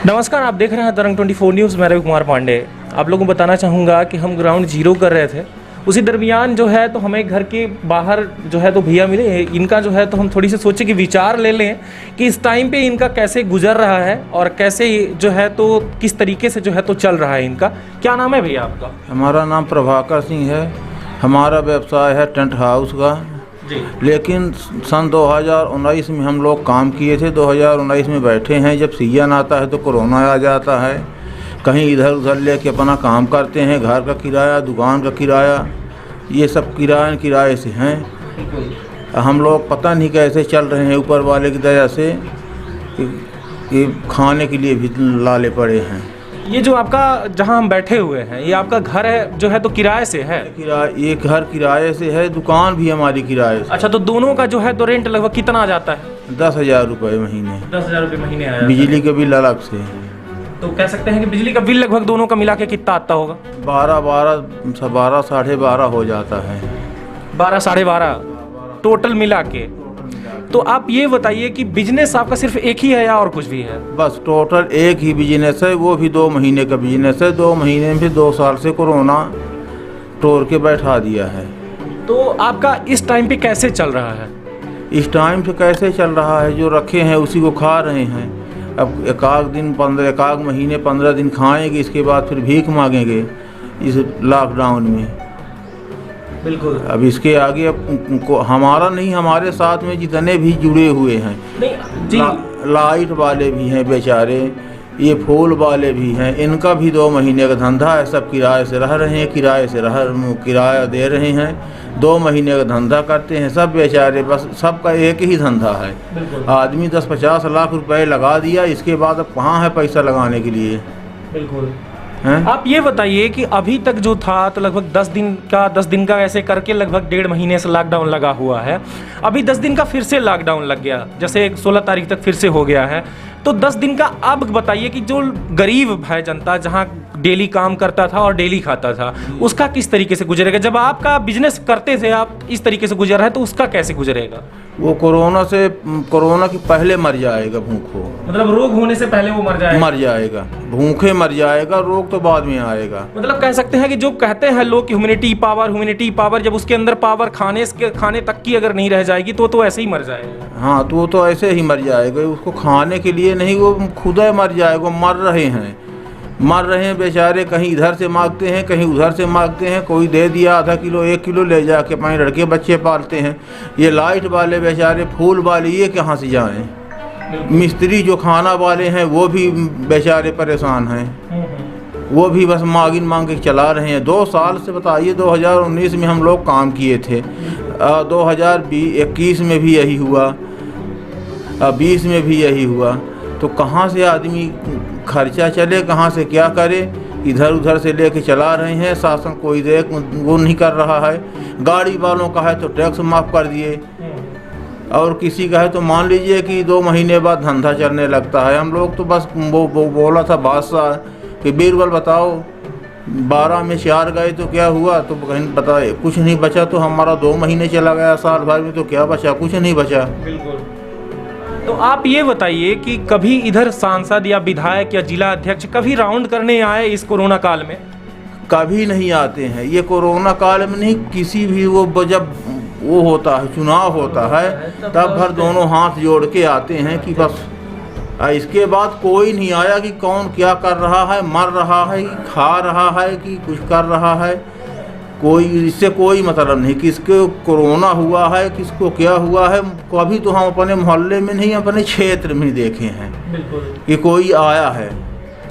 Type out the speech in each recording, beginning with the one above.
नमस्कार, आप देख रहे हैं तरंग 24 न्यूज़। मैं रवि कुमार पांडे। आप लोगों को बताना चाहूँगा कि हम ग्राउंड जीरो कर रहे थे, उसी दरमियान जो है तो हमें घर के बाहर जो है तो भैया मिले। इनका जो है तो हम थोड़ी सी सोचे कि विचार ले लें कि इस टाइम पे इनका कैसे गुजर रहा है और कैसे जो है तो किस तरीके से जो है तो चल रहा है इनका। क्या नाम है भैया आपका? हमारा नाम प्रभाकर सिंह है। हमारा व्यवसाय है टेंट हाउस का जी। लेकिन सन 2019 में हम लोग काम किए थे। 2019 में बैठे हैं, जब सीजन आता है तो कोरोना आ जाता है। कहीं इधर उधर लेके अपना काम करते हैं। घर का किराया, दुकान का किराया, ये सब किराए से हैं। हम लोग पता नहीं कैसे चल रहे हैं, ऊपर वाले की दया से कि खाने के लिए भी लाले पड़े हैं। ये जो आपका जहाँ हम बैठे हुए हैं, ये आपका घर है जो है तो किराए से है? ये घर किराए से है, दुकान भी हमारी किराए से। अच्छा, तो दोनों का जो है तो रेंट लगभग कितना आ जाता है? 10,000 रुपये महीने। 10,000 रुपये महीने आया। बिजली का बिल अलग से। तो कह सकते हैं कि बिजली का बिल लगभग दोनों का मिला के कितना आता होगा? 12 साढ़े 12 हो जाता है। 12 साढ़े 12 टोटल मिला के। तो आप ये बताइए कि बिजनेस आपका सिर्फ एक ही है या और कुछ भी है? बस टोटल एक ही बिजनेस है, वो भी 2 महीने का बिजनेस है। 2 महीने में भी 2 साल से कोरोना तोड़ के बैठा दिया है। तो आपका इस टाइम पे कैसे चल रहा है? इस टाइम से कैसे चल रहा है, जो रखे हैं उसी को खा रहे हैं। अब एक महीने 15 दिन खाएंगे, इसके बाद फिर भीख मांगेंगे इस लॉकडाउन में। बिल्कुल। अब इसके आगे अब हमारा नहीं, हमारे साथ में जितने भी जुड़े हुए हैं, जी। लाइट वाले भी हैं बेचारे, ये फूल वाले भी हैं, इनका भी 2 महीने का धंधा है। सब किराए से रह रहे हैं, किराया दे रहे हैं। 2 महीने का धंधा करते हैं सब बेचारे। बस सबका एक ही धंधा है। आदमी 10-50 लाख रुपए लगा दिया, इसके बाद अब कहाँ है पैसा लगाने के लिए? बिल्कुल। हैं? आप ये बताइए कि अभी तक जो था तो लगभग 10 दिन का ऐसे करके लगभग 1.5 महीने से लॉकडाउन लगा हुआ है। अभी 10 दिन का फिर से लॉकडाउन लग गया, जैसे 16 तारीख तक फिर से हो गया है। तो 10 दिन का अब बताइए कि जो गरीब है जनता, जहाँ डेली काम करता था और डेली खाता था, उसका किस तरीके से गुजरेगा? जब आपका बिजनेस करते थे आप इस तरीके से गुजर रहे हैं, तो उसका कैसे गुजरेगा? वो कोरोना के पहले मर जाएगा भूखों। मतलब रोग होने से पहले वो मर जाएगा? भूखे मर जाएगा, रोग तो बाद में आएगा। मतलब कह सकते हैं कि जो कहते हैं लोग कि ह्यूमैनिटी पावर, जब उसके अंदर पावर खाने तक की अगर नहीं रह जाएगी तो ऐसे ही मर जाएगा। हाँ, तो वो तो ऐसे ही मर जाएगा। उसको खाने के लिए नहीं, वो खुद ही मर जाएगा। मर रहे हैं बेचारे। कहीं इधर से मांगते हैं, कहीं उधर से मांगते हैं। कोई दे दिया आधा किलो 1 किलो, ले जाके अपने लड़के बच्चे पालते हैं। ये लाइट वाले बेचारे, फूल वाले, ये कहाँ से जाएं? मिस्त्री जो खाना वाले हैं वो भी बेचारे परेशान हैं। वो भी बस मांग के चला रहे हैं 2 साल से। बताइए, 2019 में हम लोग काम किए थे, 2021 में भी यही हुआ, 20 में भी यही हुआ। तो कहाँ से आदमी खर्चा चले, कहाँ से क्या करे? इधर उधर से लेके चला रहे हैं। शासन कोई वो नहीं कर रहा है। गाड़ी वालों का है तो टैक्स माफ़ कर दिए, और किसी का है तो मान लीजिए कि 2 महीने बाद धंधा चलने लगता है। हम लोग तो बस वो बोला था बादशाह कि बीरबल बताओ, 12 में 4 गए तो क्या हुआ? तो कहीं बताए कुछ नहीं बचा। तो हमारा 2 महीने चला गया, साल भर में तो क्या बचा? कुछ नहीं बचा। बिल्कुल। तो आप ये बताइए कि कभी इधर सांसद या विधायक या जिला अध्यक्ष कभी राउंड करने आए इस कोरोना काल में? कभी नहीं आते हैं। ये कोरोना काल में नहीं, किसी भी जब वो होता है, चुनाव होता है, तब भर दोनों हाथ जोड़ के आते हैं कि बस। इसके बाद कोई नहीं आया कि कौन क्या कर रहा है, मर रहा है, खा रहा है कि कुछ कर रहा है। कोई इससे कोई मतलब नहीं किसको कोरोना हुआ है, किसको क्या हुआ है। कभी तो हम अपने मोहल्ले में नहीं, अपने क्षेत्र में देखे हैं कि कोई आया है।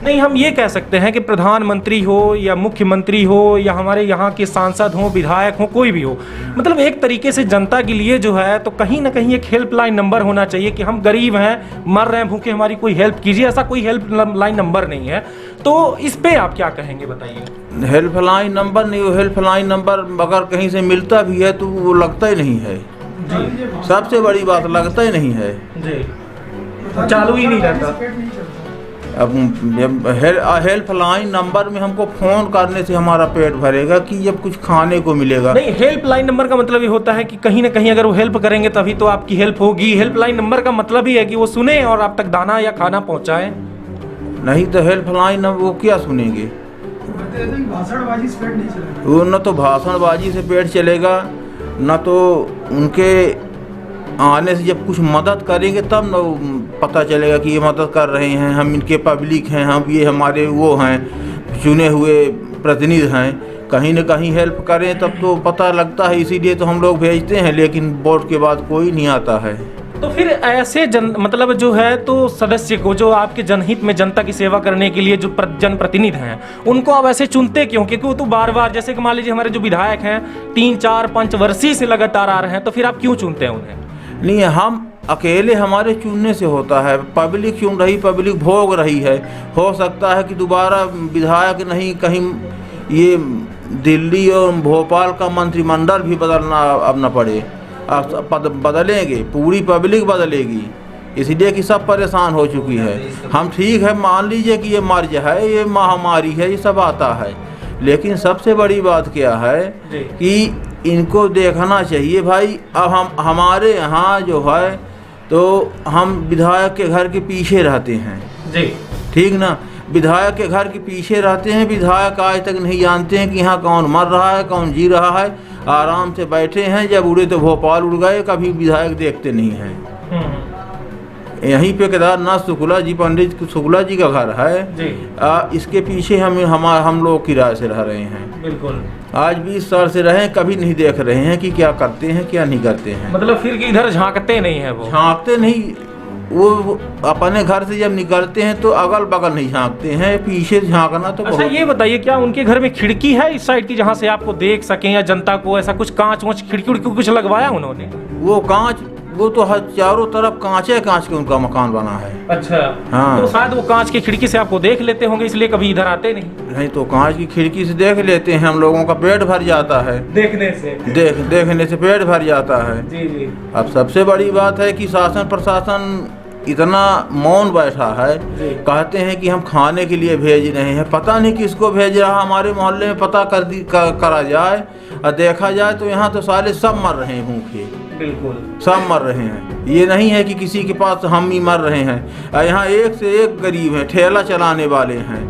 नहीं, हम ये कह सकते हैं कि प्रधानमंत्री हो या मुख्यमंत्री हो या हमारे यहाँ के सांसद हो, विधायक हो, कोई भी हो, मतलब एक तरीके से जनता के लिए जो है तो कहीं ना कहीं एक हेल्पलाइन नंबर होना चाहिए कि हम गरीब हैं, मर रहे हैं भूखे, हमारी कोई हेल्प कीजिए। ऐसा कोई हेल्पलाइन नंबर नहीं है। तो इस पे आप क्या कहेंगे, बताइए? हेल्पलाइन नंबर नहीं, हेल्पलाइन नंबर अगर कहीं से मिलता भी है तो वो लगता ही नहीं है जी। सबसे बड़ी बात, लगता ही नहीं है जी, चालू ही नहीं रहता। अब हेल्पलाइन नंबर में हमको फ़ोन करने से हमारा पेट भरेगा कि जब कुछ खाने को मिलेगा? नहीं, हेल्पलाइन नंबर का मतलब ये होता है कि कहीं ना कहीं अगर वो हेल्प करेंगे तभी तो आपकी हेल्प होगी। हेल्पलाइन नंबर का मतलब ही है कि वो सुने और आप तक दाना या खाना पहुंचाएं। नहीं तो हेल्पलाइन अब वो क्या सुनेंगे। भाषणबाजी से पेट नहीं चलेगा। वो न तो भाषणबाजी से पेट चलेगा, न तो उनके आने से जब कुछ मदद करेंगे तब न पता चलेगा कि ये मदद कर रहे हैं, हम इनके पब्लिक हैं, हम ये हमारे वो हैं चुने हुए प्रतिनिधि हैं। कहीं न कहीं हेल्प करें तब तो पता लगता है, इसीलिए तो हम लोग भेजते हैं, लेकिन वोट के बाद कोई नहीं आता है। तो फिर ऐसे मतलब जो है तो सदस्य को, जो आपके जनहित में जनता की सेवा करने के लिए जो जनप्रतिनिधि हैं, उनको आप ऐसे चुनते क्यों? क्योंकि वो तो बार बार, जैसे कि मान लीजिए हमारे जो विधायक हैं 3-4-5 वर्षीय से लगातार आ रहे हैं, तो फिर आप क्यों चुनते हैं उन्हें? नहीं, हम अकेले हमारे चुनने से होता है, पब्लिक चुन रही, पब्लिक भोग रही है। हो सकता है कि दोबारा विधायक नहीं, कहीं ये दिल्ली और भोपाल का मंत्रिमंडल भी बदलना अब न पड़े, अब बदलेंगे, पूरी पब्लिक बदलेगी, इसलिए कि सब परेशान हो चुकी है। हम ठीक है, मान लीजिए कि ये मर्ज है, ये महामारी है, ये सब आता है, लेकिन सबसे बड़ी बात क्या है कि इनको देखना चाहिए भाई। अब हमारे यहाँ जो है तो हम विधायक के घर के पीछे रहते हैं जी, ठीक ना, विधायक के घर के पीछे रहते हैं। विधायक आज तक नहीं जानते हैं कि यहाँ कौन मर रहा है, कौन जी रहा है। आराम से बैठे हैं, जब उड़े तो भोपाल उड़ गए, कभी विधायक देखते नहीं हैं। यहीं पे केदारनाथ शुक्ला जी, पंडित शुक्ला जी का घर है जी। इसके पीछे हम लोग किराए से रह रहे हैं। बिल्कुल। आज 20 साल से रहे, कभी नहीं देख रहे हैं कि क्या करते हैं क्या नहीं करते हैं। मतलब फिर कि इधर झांकते नहीं है, वो झांकते नहीं, वो अपने घर से जब निकलते हैं तो अगल बगल नहीं झांकते हैं, पीछे झांकना तो अच्छा ये बताइए, क्या उनके घर में खिड़की है इस साइड की जहाँ से आपको देख सकें, या जनता को ऐसा कुछ कांच वांच खिड़की उड़की कुछ लगवाया उन्होंने? वो कांच, वो तो चारों तरफ कांचे कांच के उनका मकान बना है। अच्छा हाँ। तो शायद वो कांच की खिड़की से आपको देख लेते होंगे, इसलिए कभी इधर आते नहीं तो कांच की खिड़की से देख लेते हैं, हम लोगों का पेट भर जाता है देखने से। देखने से पेट भर जाता है। जी जी। अब सबसे बड़ी बात है कि शासन प्रशासन इतना मौन बैठा है, कहते हैं कि हम खाने के लिए भेज रहे हैं, पता नहीं किसको भेज रहा। हमारे मोहल्ले में पता करा जाए और देखा जाए तो यहाँ तो सारे सब मर रहे हैं भूखे, बिल्कुल सब मर रहे हैं। ये नहीं है कि किसी के पास हम ही मर रहे हैं। यहाँ एक से एक गरीब हैं, ठेला चलाने वाले हैं,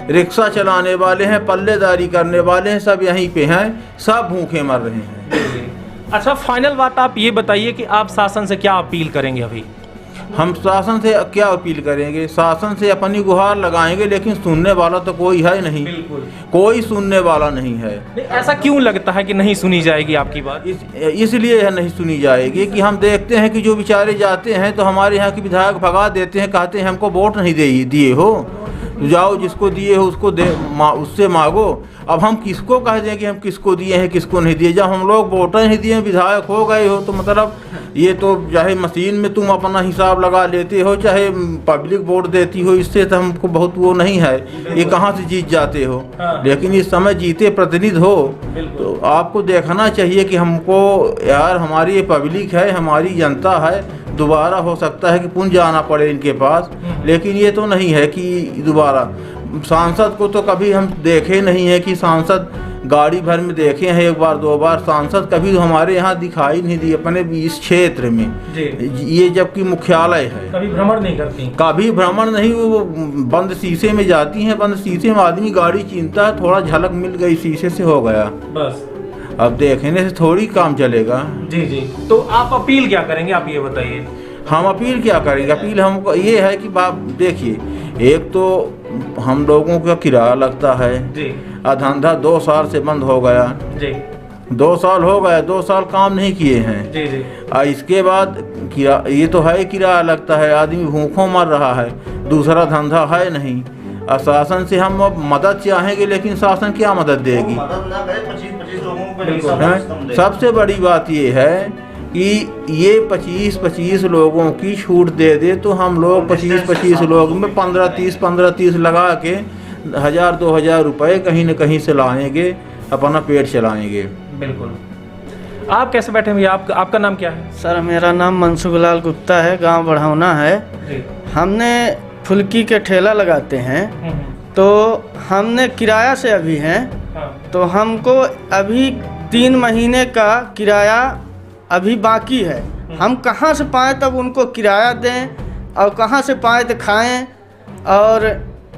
रिक्शा चलाने वाले हैं, पल्लेदारी करने वाले हैं, सब यहीं पे हैं, सब भूखे मर रहे हैं। अच्छा, फाइनल बात आप ये बताइए कि आप शासन से क्या अपील करेंगे अभी? हम शासन से क्या अपील करेंगे? शासन से अपनी गुहार लगाएंगे, लेकिन सुनने वाला तो कोई है नहीं। बिल्कुल, कोई सुनने वाला नहीं है। ऐसा क्यों लगता है कि नहीं सुनी जाएगी आपकी बात? इसलिए यह नहीं सुनी जाएगी कि हम देखते हैं कि जो बेचारे जाते हैं तो हमारे यहाँ के विधायक भगा देते हैं, कहते हैं हमको वोट नहीं दिए हो, जाओ जिसको दिए हो उसको उससे मांगो। अब हम किसको कह दें कि हम किसको दिए हैं किसको नहीं दिए? जब हम लोग वोट नहीं दिए, विधायक हो गए हो, तो मतलब ये तो चाहे मशीन में तुम अपना हिसाब लगा लेते हो, चाहे पब्लिक वोट देती हो, इससे तो हमको बहुत वो नहीं है, ये कहाँ से जीत जाते हो। लेकिन इस समय जीते प्रतिनिधि हो तो आपको देखना चाहिए कि हमको यार, हमारी ये पब्लिक है, हमारी जनता है, दोबारा हो सकता है कि पुनः जाना पड़े इनके पास, लेकिन ये तो नहीं है कि दोबारा। सांसद को तो कभी हम देखे नहीं है कि सांसद गाड़ी भर में देखे हैं, एक बार दो बार, सांसद कभी हमारे यहाँ दिखाई नहीं दी अपने इस क्षेत्र में। ये जबकि मुख्यालय है, कभी भ्रमण नहीं करती, कभी भ्रमण नहीं, वो बंद शीशे में जाती हैं, बंद शीशे में आदमी गाड़ी चीनता है, थोड़ा झलक मिल गई शीशे से हो गया बस। अब देखने से थोड़ी काम चलेगा। जी जी। तो आप अपील क्या करेंगे, आप ये बताइए? हम अपील क्या करेंगे? अपील हमको ये है कि बाप देखिए, एक तो हम लोगों का किराया लगता है जी, धंधा 2 साल से बंद हो गया जी, 2 साल हो गए, 2 साल काम नहीं किए हैं जी जी। इसके बाद ये तो है किराया लगता है, आदमी भूखों मर रहा है, दूसरा धंधा है नहीं। शासन से हम मदद चाहेंगे, लेकिन शासन क्या मदद देगी? सबसे बड़ी बात ये है कि ये 25-25 लोगों की छूट दे दे तो हम लोग 25-25 लोग में 15-30 लगा के 1000-2000 रुपए कहीं न कहीं से लाएंगे, अपना पेट चलाएंगे। बिल्कुल। आप कैसे बैठे भैया? आपका नाम क्या है? सर, मेरा नाम मनसुखलाल गुप्ता है, गांव बढ़ौना है। हमने फुल्की के ठेला लगाते हैं, तो हमने किराया से अभी हैं। तो हमको अभी 3 महीने का किराया अभी बाकी है। हम कहाँ से पाएँ तब उनको किराया दें, और कहाँ से पाएँ तो खाएं, और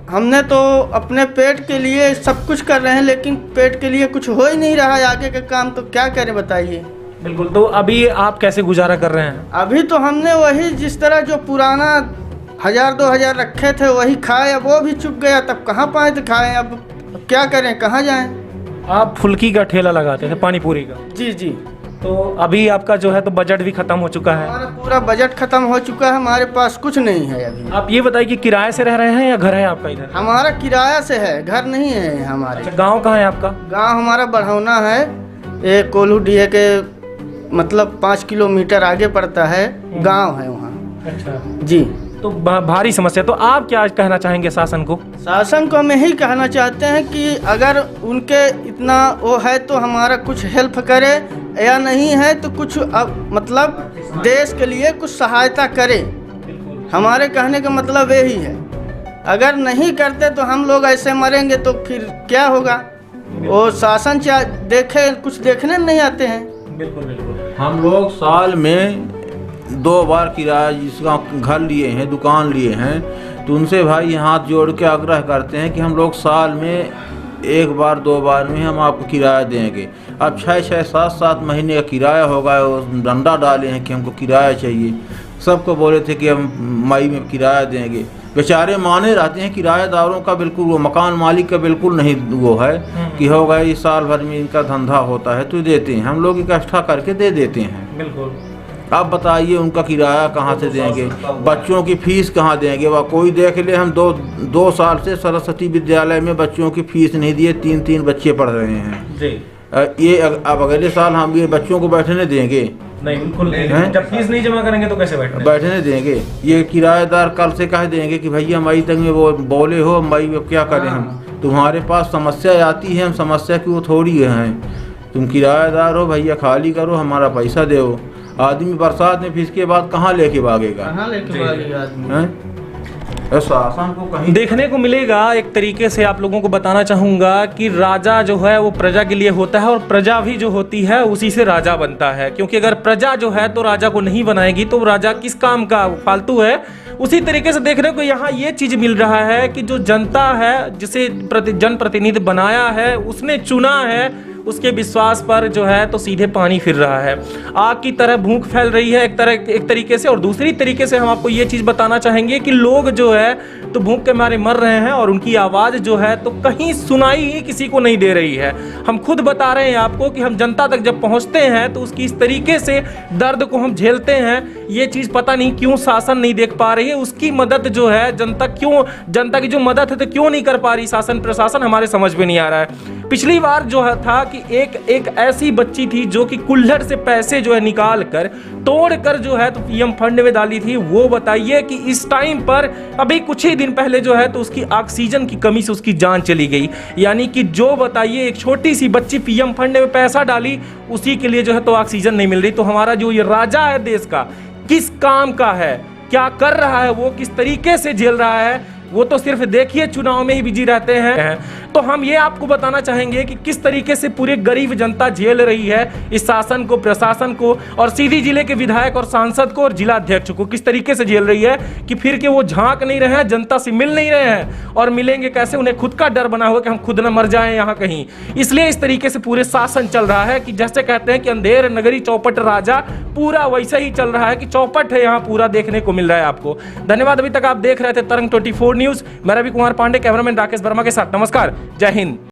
हमने तो अपने पेट के लिए सब कुछ कर रहे हैं, लेकिन पेट के लिए कुछ हो ही नहीं रहा है आगे का काम, तो क्या करें बताइए। बिल्कुल। तो अभी आप कैसे गुजारा कर रहे हैं? अभी तो हमने वही जिस तरह जो पुराना 1000-2000 रखे थे वही खाए, अब वो भी चुक गया, तब कहाँ पाए तो खाएं, अब क्या करें, कहाँ जाएं। आप फुल्की का ठेला लगाते थे, पानी पूरी का। जी जी। तो अभी आपका जो है तो बजट भी खत्म हो चुका है। हमारा पूरा बजट खत्म हो चुका है, हमारे पास कुछ नहीं है अभी। आप ये बताइए कि किराए से रह रहे हैं या घर है आपका इधर? हमारा किराया से है, घर नहीं है हमारे। अच्छा, गांव कहाँ है आपका? गांव हमारा बढ़ौना है, ये कोल्हू डीह के मतलब 5 किलोमीटर आगे पड़ता है, गांव है वहाँ। अच्छा जी। तो भारी समस्या। तो आप क्या कहना चाहेंगे शासन को? शासन को हम यही कहना चाहते हैं कि अगर उनके इतना वो है तो हमारा कुछ हेल्प करे, या नहीं है तो कुछ अब मतलब देश के लिए कुछ सहायता करे। हमारे कहने का मतलब यही है, अगर नहीं करते तो हम लोग ऐसे मरेंगे तो फिर क्या होगा। वो शासन देखे, कुछ देखने नहीं आते हैं। बिल्कुल बिल्कुल। हम लोग साल में 2 बार किराया जिसका घर लिए हैं, दुकान लिए हैं, तो उनसे भाई हाथ जोड़ के आग्रह करते हैं कि हम लोग साल में 1 बार 2 बार में हम आपको किराया देंगे। अब 6-6, 7-7 महीने का किराया होगा, वो डंडा डाले हैं कि हमको किराया चाहिए। सबको बोले थे कि हम मई में किराया देंगे, बेचारे माने रहते हैं। किराएदारों का बिल्कुल, वो मकान मालिक का बिल्कुल नहीं वो है कि होगा इस साल भर में इनका धंधा होता है तो देते हैं, हम लोग इकट्ठा करके दे देते हैं। बिल्कुल। आप बताइए उनका किराया कहाँ से देंगे, बच्चों की फीस कहाँ देंगे। वह कोई देख ले, हम 2 साल से सरस्वती विद्यालय में बच्चों की फीस नहीं दिए, 3-3 बच्चे पढ़ रहे हैं जी। ये अब अगले साल हम ये बच्चों को बैठने देंगे? नहीं, बिल्कुल नहीं। जब फीस नहीं जमा करेंगे तो कैसे बैठने देंगे? ये किराएदार कल से कह देंगे कि भैया मई तक में वो बोले हो, मई में क्या करें हम, तुम्हारे पास समस्या आती है, हम समस्या की वो थोड़ी हैं, तुम किराएदार हो भैया, खाली करो, हमारा पैसा दो। आदमी बरसात में फीस के बाद कहाँ लेके भागेगा? कहाँ लेके भागेगा आदमी? हैं? शासन को कहीं देखने को मिलेगा। एक तरीके से आप लोगों को बताना चाहूँगा कि राजा जो है वो प्रजा के लिए होता है, और प्रजा भी जो होती है उसी से राजा बनता है। क्योंकि अगर प्रजा जो है तो राजा को नहीं बनाएगी तो राजा किस काम का, फालतू है। उसी तरीके से देखने को यहाँ ये चीज़ मिल रहा है कि जो जनता है, जिसे जनप्रतिनिधि बनाया है, उसने चुना है, उसके विश्वास पर जो है तो सीधे पानी फिर रहा है। आग की तरह भूख फैल रही है एक तरीके से। और दूसरी तरीके से हम आपको ये चीज़ बताना चाहेंगे कि लोग जो है तो भूख के मारे मर रहे हैं, और उनकी आवाज़ जो है तो कहीं सुनाई ही किसी को नहीं दे रही है। हम खुद बता रहे हैं आपको कि हम जनता तक जब पहुंचते हैं तो उसकी इस तरीके से दर्द को हम झेलते हैं। ये चीज़ पता नहीं क्यों शासन नहीं देख पा रही है, उसकी मदद जो है जनता की जो मदद है तो क्यों नहीं कर पा रही शासन प्रशासन, हमारे समझ में नहीं आ रहा है। पिछली बार जो है था कि एक ऐसी बच्ची थी जो कि कुल्हड़ से पैसे जो है निकाल कर तोड़ कर जो है तो पीएम फंड में डाली थी। वो बताइए कि इस टाइम पर अभी कुछ ही दिन पहले जो है तो उसकी ऑक्सीजन की कमी से उसकी जान चली गई। यानी कि जो बताइए एक छोटी सी बच्ची पीएम फंड में पैसा डाली, उसी के लिए जो है तो ऑक्सीजन नहीं मिल रही। तो हमारा जो ये राजा है देश का, किस काम का है, क्या कर रहा है, वो किस तरीके से झेल रहा है, वो तो सिर्फ देखिए चुनाव में ही बिजी रहते हैं। तो हम ये आपको बताना चाहेंगे कि किस तरीके से पूरे गरीब जनता झेल रही है इस शासन को, प्रशासन को, और सीधी जिले के विधायक और सांसद को और जिला अध्यक्ष को किस तरीके से झेल रही है कि फिर के वो झांक नहीं रहे हैं, जनता से मिल नहीं रहे हैं, और मिलेंगे कैसे, उन्हें खुद का डर बना हुआ कि हम खुद न मर जाएं यहाँ कहीं। इसलिए इस तरीके से पूरे शासन चल रहा है कि जैसे कहते हैं कि अंधेर नगरी चौपट राजा, पूरा वैसा ही चल रहा है कि चौपट है यहाँ पूरा देखने को मिल रहा है आपको। धन्यवाद। अभी तक आप देख रहे थे तरंग 24 न्यूज। मैं रवि कुमार पांडे, कैमरामैन राकेश वर्मा के साथ। नमस्कार, जय हिंद।